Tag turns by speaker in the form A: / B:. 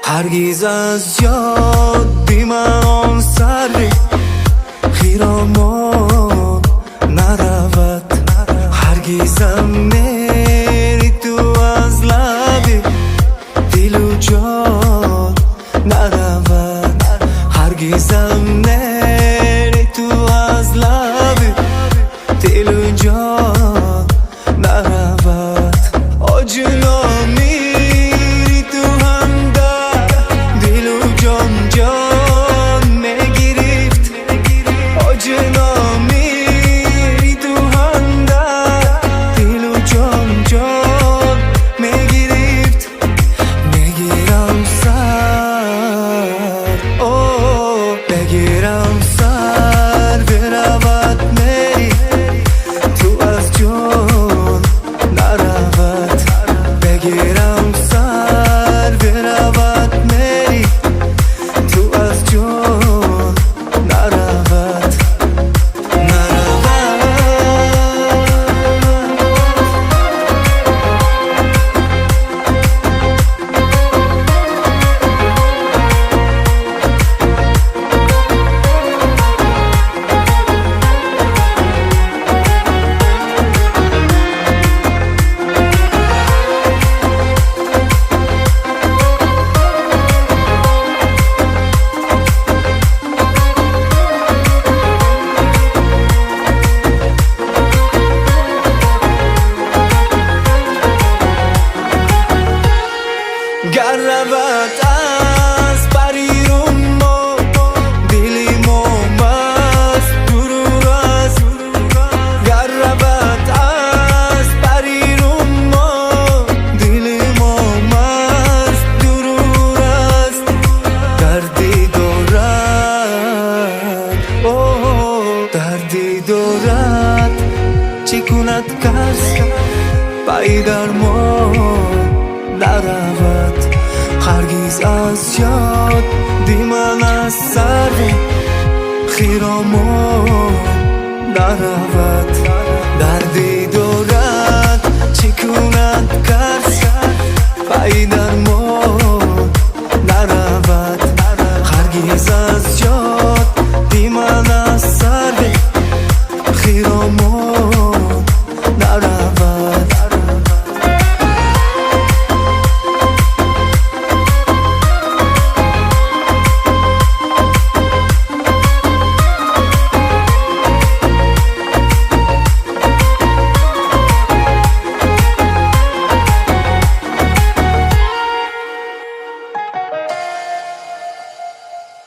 A: هرگز از یاد بیمن آن سری خیرامان نرود، هرگزم نری تو از لبی دل و جان نرود، هرگزم نری تو از لبی دل و جان نرود. آجنا میری تو همدر دل و جان جان میگرفت، آجنا میری تو همدر دل و جان جان میگرفت. میگیرم سر میگیرم سر برود میری تو از جان نرود، بگیرم سر برود میری تو از جان نرود. گر رود از بریرون ما دلی ما مست دور است، گر رود از بریرون ما دلی ما مست دور است. دردی دارد دردی دارد چی کند کس پای درمان نرود، هرگز از یاد دیمن از سر خیرامان نرود. دردی دارد چی